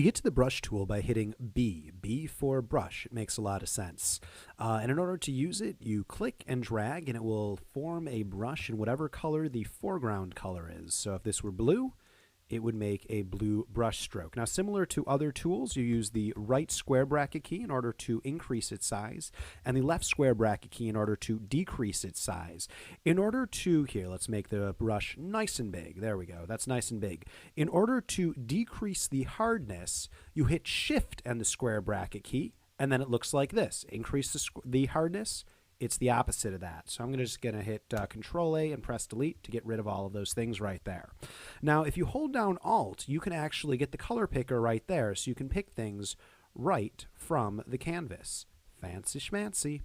You get to the brush tool by hitting B for brush. It makes a lot of sense. And in order to use it, you click and drag, and it will form a brush in whatever color the foreground color is. So if this were blue, it would make a blue brush stroke. Now, similar to other tools, you use the right square bracket key in order to increase its size, and the left square bracket key in order to decrease its size. In order to, here, let's make the brush nice and big. There we go. That's nice and big. In order to decrease the hardness, you hit Shift and the square bracket key, and then it looks like this. Increase the hardness. It's the opposite of that. So I'm just going to hit Control A and press Delete to get rid of all of those things right there. Now, if you hold down Alt, you can actually get the color picker right there, so you can pick things right from the canvas. Fancy schmancy.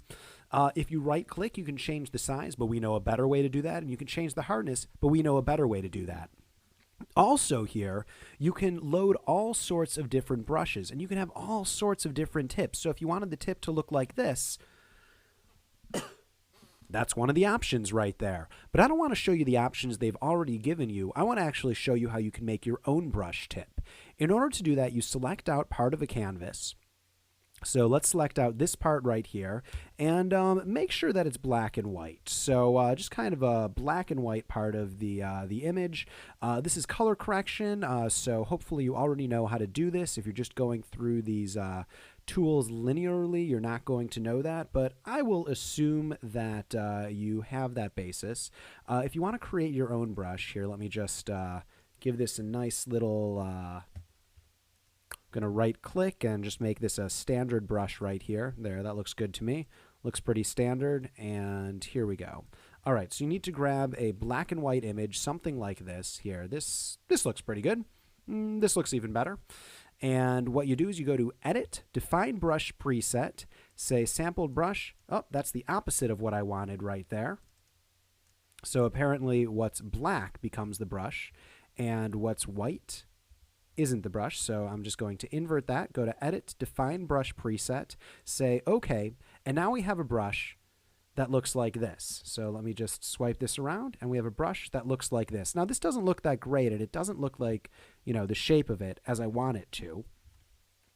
If you right-click, you can change the size, but we know a better way to do that, and you can change the hardness, but we know a better way to do that. Also here, you can load all sorts of different brushes, and you can have all sorts of different tips. So if you wanted the tip to look like this, that's one of the options right there. But I don't want to show you the options they've already given you. I want to actually show you how you can make your own brush tip. In order to do that, you select out part of a canvas. So let's select out this part right here and make sure that it's black and white. So just kind of a black and white part of the image. This is color correction, so hopefully you already know how to do this. If you're just going through these tools linearly, you're not going to know that, but I will assume that you have that basis. If you want to create your own brush, here, let me just give this a nice little... going to right click and just make this a standard brush right here. There, that looks good to me. Looks pretty standard, and here we go. All right, so you need to grab a black and white image, something like this here. This looks pretty good. This looks even better. And what you do is you go to Edit, Define Brush Preset, say Sampled Brush. Oh, that's the opposite of what I wanted right there. So apparently what's black becomes the brush, and what's white isn't the brush, so I'm just going to invert that, go to Edit, Define Brush Preset, say OK, and now we have a brush that looks like this. So let me just swipe this around, and we have a brush that looks like this. Now, this doesn't look that great, and it doesn't look like, you know, the shape of it as I want it to.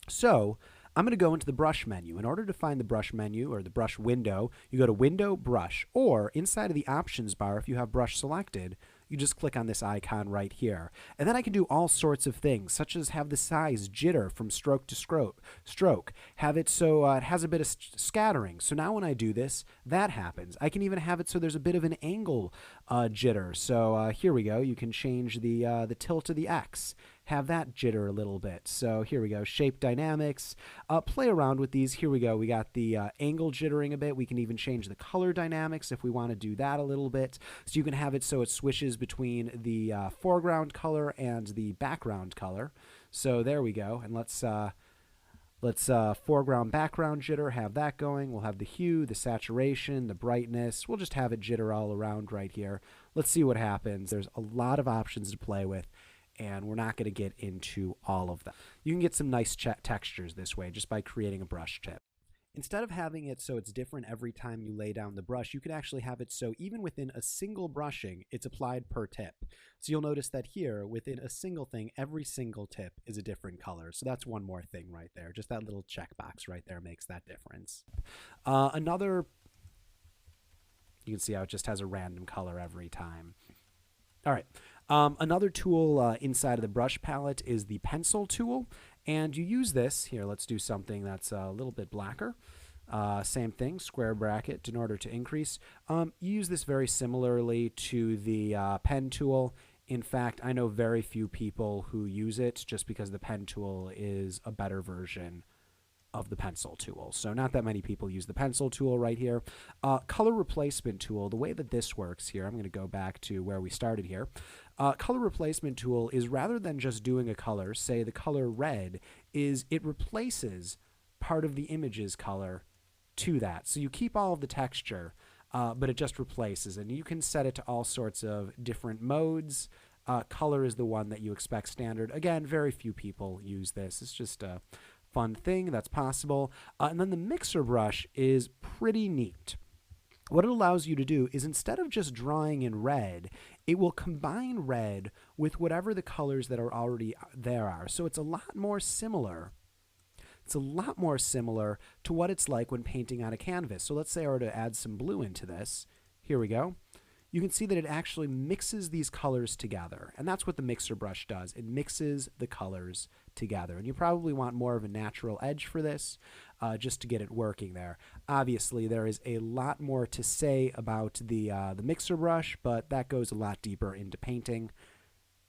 So I'm going to go into the brush menu. In order to find the brush menu or the brush window, you go to Window, Brush, or inside of the Options bar, if you have brush selected, you just click on this icon right here. And then I can do all sorts of things, such as have the size jitter from stroke to stroke. Have it so it has a bit of scattering. So now when I do this, that happens. I can even have it so there's a bit of an angle jitter. So here we go. You can change the tilt of the X. Have that jitter a little bit. So here we go, shape dynamics. Play around with these. Here we go. We got the angle jittering a bit. We can even change the color dynamics if we want to do that a little bit. So you can have it so it swishes between the foreground color and the background color. So there we go. And let's foreground background jitter, have that going. We'll have the hue, the saturation, the brightness. We'll just have it jitter all around right here. Let's see what happens. There's a lot of options to play with, and we're not going to get into all of them. You can get some nice textures this way just by creating a brush tip. Instead of having it so it's different every time you lay down the brush, you can actually have it so even within a single brushing, it's applied per tip. So you'll notice that here, within a single thing, every single tip is a different color. So that's one more thing right there. Just that little checkbox right there makes that difference. You can see how it just has a random color every time. All right. Another tool inside of the brush palette is the pencil tool, and you use this. Here, let's do something that's a little bit blacker. Same thing, square bracket in order to increase. You use this very similarly to the pen tool. In fact, I know very few people who use it just because the pen tool is a better version of the pencil tool. So not that many people use the pencil tool right here. Color replacement tool, the way that this works here, I'm going to go back to where we started here. Color replacement tool is rather than just doing a color, say the color red, is it replaces part of the image's color to that. So you keep all of the texture, but it just replaces, and you can set it to all sorts of different modes. Color is the one that you expect standard. Again, very few people use this. It's just a fun thing that's possible. And then the mixer brush is pretty neat. what it allows you to do is instead of just drawing in red, it will combine red with whatever the colors that are already there are. So it's a lot more similar. It's a lot more similar to what it's like when painting on a canvas. So let's say I were to add some blue into this. Here we go. You can see that it actually mixes these colors together. And that's what the mixer brush does. It mixes the colors together. And you probably want more of a natural edge for this just to get it working there. Obviously, there is a lot more to say about the mixer brush, but that goes a lot deeper into painting.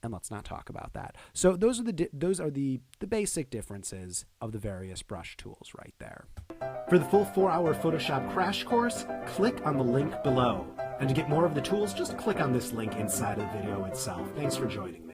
And let's not talk about that. So those are the basic differences of the various brush tools right there. For the full 4-hour Photoshop crash course, click on the link below. And to get more of the tools, just click on this link inside of the video itself. Thanks for joining me.